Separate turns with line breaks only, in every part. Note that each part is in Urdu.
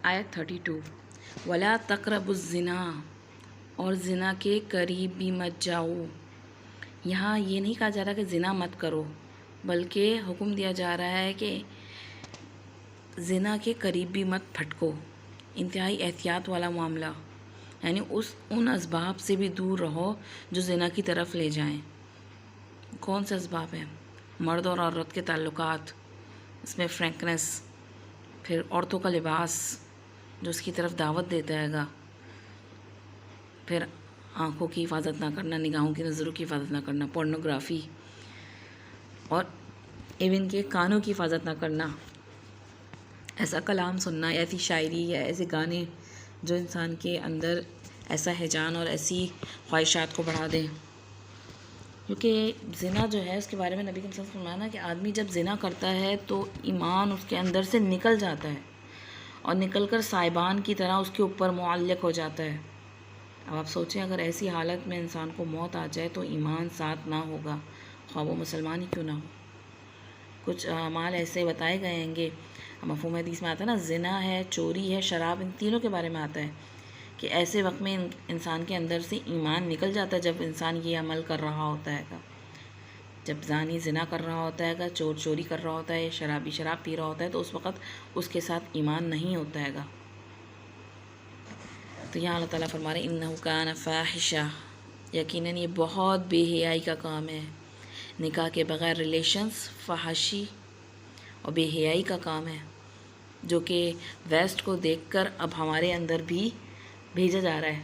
آیت 32 ولا تقربوا الزنا، اور زنا کے قریب بھی مت جاؤ۔ یہاں یہ نہیں کہا جا رہا کہ زنا مت کرو، بلکہ حکم دیا جا رہا ہے کہ زنا کے قریب بھی مت پھٹکو، انتہائی احتیاط والا معاملہ، یعنی ان اسباب سے بھی دور رہو جو زنا کی طرف لے جائیں۔ کون سے اسباب ہیں؟ مرد اور عورت کے تعلقات، اس میں فرینکنس، پھر عورتوں کا لباس جو اس کی طرف دعوت دیتا ہے گا، پھر آنکھوں کی حفاظت نہ کرنا، نگاہوں کی، نظروں کی حفاظت نہ کرنا، پورنوگرافی، اور ایون کے کانوں کی حفاظت نہ کرنا، ایسا کلام سننا، ایسی شاعری یا ایسے گانے جو انسان کے اندر ایسا ہیجان اور ایسی خواہشات کو بڑھا دیں۔ کیونکہ زنا جو ہے اس کے بارے میں نبی صلی اللہ علیہ وسلم نے فرمایا کہ آدمی جب زنا کرتا ہے تو ایمان اس کے اندر سے نکل جاتا ہے اور نکل کر سائبان کی طرح اس کے اوپر معلق ہو جاتا ہے۔ اب آپ سوچیں اگر ایسی حالت میں انسان کو موت آ جائے تو ایمان ساتھ نہ ہوگا، خواہ وہ مسلمان ہی کیوں نہ ہو۔ کچھ اعمال ایسے بتائے گئے ہیں گے، مفہوم حدیث میں آتا ہے نا، زنا ہے، چوری ہے، شراب، ان تینوں کے بارے میں آتا ہے کہ ایسے وقت میں انسان کے اندر سے ایمان نکل جاتا ہے جب انسان یہ عمل کر رہا ہوتا ہے گا، جب زانی زنا کر رہا ہوتا ہے گا، چور چوری کر رہا ہوتا ہے، شرابی شراب پی رہا ہوتا ہے، تو اس وقت اس کے ساتھ ایمان نہیں ہوتا ہے گا۔ تو یہاں اللہ تعالیٰ فرما رہے انہ کان فاحشہ، یقیناً یہ بہت بے حیائی کا کام ہے۔ نکاح کے بغیر ریلیشنز فحاشی اور بے حیائی کا کام ہے، جو کہ ویسٹ کو دیکھ کر اب ہمارے اندر بھی بھیجا جا رہا ہے۔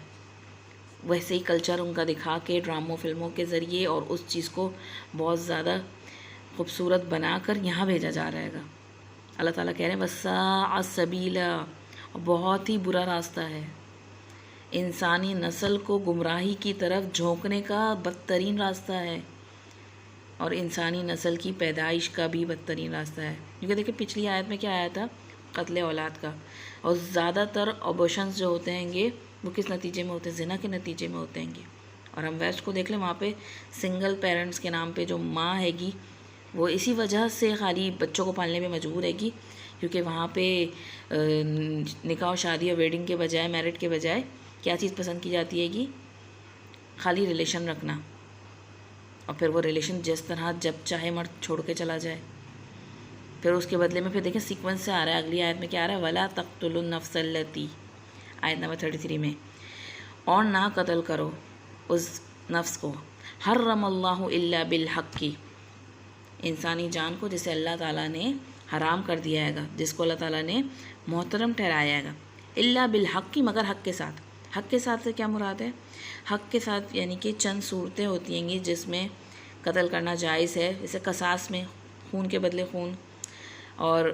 ویسے ہی کلچر ان کا دکھا کے ڈراموں فلموں کے ذریعے اور اس چیز کو بہت زیادہ خوبصورت بنا کر یہاں بھیجا جا رہا ہے گا۔ اللہ تعالیٰ کہہ رہے ہیں وَسَاءَ سَبِيلًا، اور بہت ہی برا راستہ ہے، انسانی نسل کو گمراہی کی طرف جھونکنے کا بدترین راستہ ہے، اور انسانی نسل کی پیدائش کا بھی بدترین راستہ ہے۔ کیونکہ دیکھیں پچھلی آیت میں کیا آیا تھا؟ قتل اولاد کا، اور زیادہ تر ابورشنز جو ہوتے ہیں گے وہ کس نتیجے میں ہوتے ہیں؟ زنا کے نتیجے میں ہوتے ہیں گے۔ اور ہم ویسٹ کو دیکھ لیں، وہاں پہ سنگل پیرنٹس کے نام پہ جو ماں ہے گی وہ اسی وجہ سے خالی بچوں کو پالنے میں مجبور ہے گی، کیونکہ وہاں پہ نکاح و شادی اور ویڈنگ کے بجائے، میرٹ کے بجائے کیا چیز پسند کی جاتی ہے گی؟ خالی ریلیشن رکھنا، اور پھر وہ ریلیشن جس طرح جب چاہے مرد چھوڑ کے چلا جائے، پھر اس کے بدلے میں پھر دیکھیں سیکوینس سے آ رہا ہے، اگلی آیت میں کیا آ رہا ہے؟ وَلَا تَقْتُلُوا النَّفْسَ الَّتِي، آیت نمبر 33 میں، اور نہ قتل کرو اس نفس کو، حرم اللہ الا بالحق کی، انسانی جان کو جسے اللہ تعالیٰ نے حرام کر دیا ہے گا، جس کو اللہ تعالیٰ نے محترم ٹھہرایا ہے گا، الا بالحق کی، مگر حق کے ساتھ۔ حق کے ساتھ سے کیا مراد ہے؟ حق کے ساتھ یعنی کہ چند صورتیں ہوتی ہیں گی جس میں قتل کرنا جائز ہے، جیسے قصاص میں خون کے بدلے خون، اور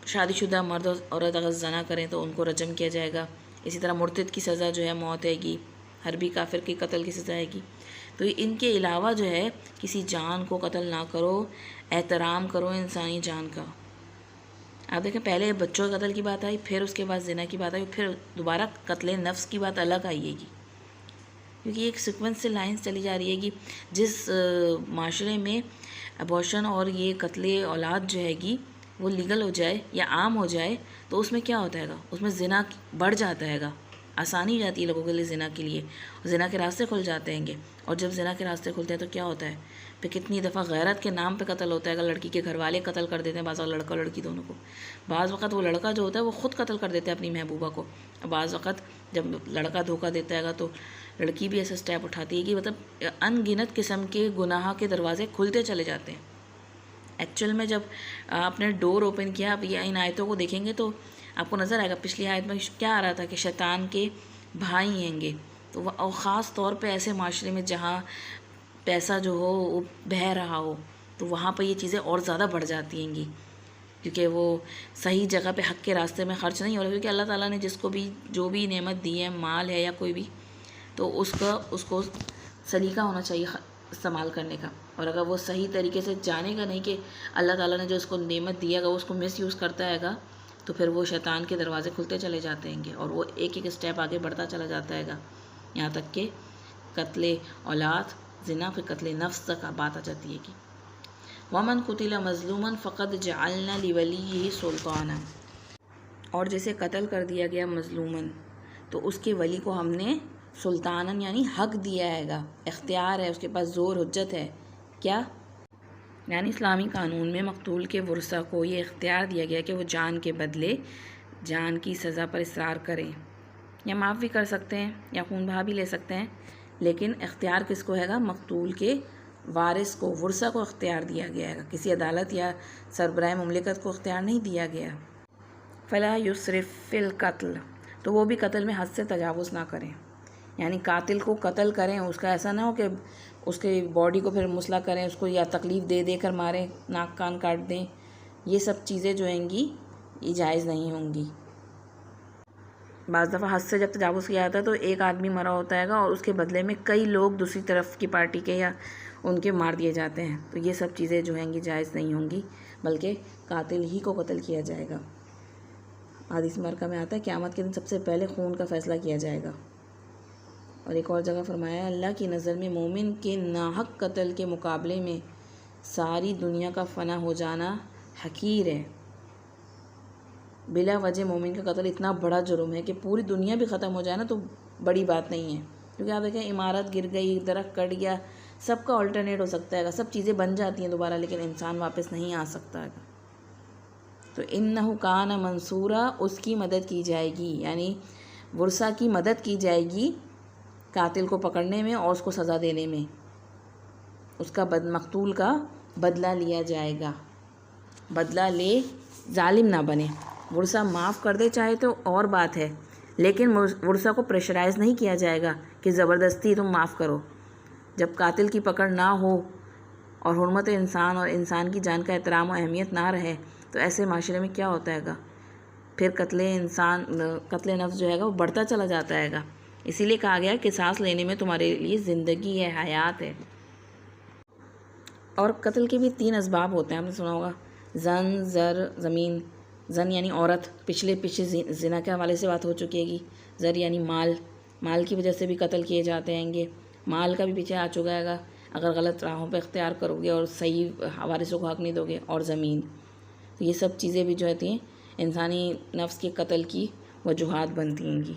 شادی شدہ مرد اور عورت اگر زنا کریں تو ان کو رجم کیا جائے گا۔ اسی طرح مرتد کی سزا جو ہے موت ہے گی، حربی کافر کی قتل کی سزا ہے گی۔ تو ان کے علاوہ جو ہے کسی جان کو قتل نہ کرو، احترام کرو انسانی جان کا۔ آپ دیکھیں پہلے بچوں کے قتل کی بات آئی، پھر اس کے بعد زنا کی بات آئی، پھر دوبارہ قتل نفس کی بات الگ آئی ہے گی، کیونکہ ایک سیکوینس سے لائنز چلی جا رہی ہے گی۔ جس معاشرے میں ابورشن اور یہ قتل اولاد جو ہے گی وہ لیگل ہو جائے یا عام ہو جائے تو اس میں کیا ہوتا ہے گا؟ اس میں زنا بڑھ جاتا ہے گا، آسانی جاتی ہے لوگوں کے لیے زنا کے لیے، زنا کے راستے کھل جاتے ہیں گے، اور جب زنا کے راستے کھلتے ہیں تو کیا ہوتا ہے؟ پھر کتنی دفعہ غیرت کے نام پہ قتل ہوتا ہے گا، لڑکی کے گھر والے قتل کر دیتے ہیں، بعض لڑکا لڑکی دونوں کو، بعض وقت وہ لڑکا جو ہوتا ہے وہ خود قتل کر دیتا ہے اپنی محبوبہ کو، بعض وقت جب لڑکا دھوکہ دیتا ہے گا تو لڑکی بھی ایسا سٹیپ اٹھاتی ہے کہ مطلب ان گنت قسم کے گناہ کے دروازے کھلتے چلے جاتے ہیں۔ ایکچوئل میں جب آپ نے ڈور اوپن کیا، آپ یہ ان آیتوں کو دیکھیں گے تو آپ کو نظر آئے گا پچھلی آیت میں کیا آ رہا تھا کہ شیطان کے بھائی ہیں گے، تو وہ خاص طور پہ ایسے معاشرے میں جہاں پیسہ جو ہو وہ بہہ رہا ہو تو وہاں پہ یہ چیزیں اور زیادہ بڑھ جاتی ہیں گی، کیونکہ وہ صحیح جگہ پہ حق کے راستے میں خرچ نہیں ہو رہا، کیونکہ اللہ تعالیٰ نے جس کو بھی جو بھی نعمت دی ہے، مال ہے یا کوئی بھی، تو اس کو سلیقہ ہونا چاہیے استعمال کرنے کا، اور اگر وہ صحیح طریقے سے جانے گا نہیں کہ اللہ تعالیٰ نے جو اس کو نعمت دیا گا وہ اس کو مس یوز کرتا ہے گا، تو پھر وہ شیطان کے دروازے کھلتے چلے جاتے ہیں گے اور وہ ایک ایک اسٹیپ آگے بڑھتا چلا جاتا ہے گا، یہاں تک کہ قتل اولاد، زنا، پھر قتل نفس تک بات آ جاتی ہے کہ وَمَنْ قُتِلَ مَظْلُومًا فَقَدْ جَعَلْنَا لِوَلِيِّهِ سُلْطَانًا، اور جسے قتل کر دیا گیا مظلوماً تو اس کے ولی کو ہم نے سلطاناً یعنی حق دیا ہے گا، اختیار ہے، اس کے پاس زور حجت ہے. کیا؟ یعنی اسلامی قانون میں مقتول کے ورثہ کو یہ اختیار دیا گیا کہ وہ جان کے بدلے جان کی سزا پر اصرار کریں، یا معاف بھی کر سکتے ہیں یا خون بہا بھی لے سکتے ہیں، لیکن اختیار کس کو ہے گا؟ مقتول کے وارث کو، ورثہ کو اختیار دیا گیا ہے گا، کسی عدالت یا سربراہ مملکت کو اختیار نہیں دیا گیا. فلا یسرف فی القتل، تو وہ بھی قتل میں حد سے تجاوز نہ کریں، یعنی قاتل کو قتل کریں، اس کا ایسا نہ ہو کہ اس کے باڈی کو پھر مسلح کریں، اس کو یا تکلیف دے دے کر ماریں، ناک کان کاٹ دیں. یہ سب چیزیں جو ہیں گی یہ جائز نہیں ہوں گی. بعض دفعہ حد سے جب تجاوز کیا جاتا ہے تو ایک آدمی مرا ہوتا ہے گا اور اس کے بدلے میں کئی لوگ دوسری طرف کی پارٹی کے یا ان کے مار دیے جاتے ہیں، تو یہ سب چیزیں جو ہیں گی جائز نہیں ہوں گی، بلکہ قاتل ہی کو قتل کیا جائے گا. حدیث مبارکہ میں آتا ہے قیامت کے دن سب سے پہلے خون کا فیصلہ کیا جائے گا. اور ایک اور جگہ فرمایا ہے اللہ کی نظر میں مومن کے ناحق قتل کے مقابلے میں ساری دنیا کا فنا ہو جانا حقیر ہے. بلا وجہ مومن کا قتل اتنا بڑا جرم ہے کہ پوری دنیا بھی ختم ہو جائے نا تو بڑی بات نہیں ہے، کیونکہ آپ دیکھیں عمارت گر گئی، درخت کٹ گیا، سب کا آلٹرنیٹ ہو سکتا ہے، سب چیزیں بن جاتی ہیں دوبارہ، لیکن انسان واپس نہیں آ سکتا ہے. تو انہ کان منصورا، اس کی مدد کی جائے گی، یعنی ورثہ کی مدد کی جائے گی قاتل کو پکڑنے میں اور اس کو سزا دینے میں، اس کا مقتول کا بدلہ لیا جائے گا. بدلہ لے، ظالم نہ بنے. ورثہ معاف کر دے چاہے تو اور بات ہے، لیکن ورثہ کو پریشرائز نہیں کیا جائے گا کہ زبردستی تم معاف کرو. جب قاتل کی پکڑ نہ ہو اور حرمت انسان اور انسان کی جان کا احترام و اہمیت نہ رہے تو ایسے معاشرے میں کیا ہوتا ہے گا؟ پھر قتل نفس جو ہے گا وہ بڑھتا چلا جاتا ہے گا. اسی لیے کہا گیا کہ قصاص لینے میں تمہارے لیے زندگی ہے، حیات ہے. اور قتل کے بھی 3 اسباب ہوتے ہیں، آپ نے سنا ہوگا، زن، زر، زمین. زن یعنی عورت، پیچھے زنا کے حوالے سے بات ہو چکی ہے گی. زر یعنی مال کی وجہ سے بھی قتل کیے جاتے ہیں گے. مال کا بھی پیچھے آ چکا ہے گا اگر غلط راہوں پہ اختیار کرو گے اور صحیح وارثوں کو حق نہیں دو گے. اور زمین، تو یہ سب چیزیں بھی جو ہوتی ہیں انسانی نفس کے قتل کی وجوہات بنتی ہیں گی.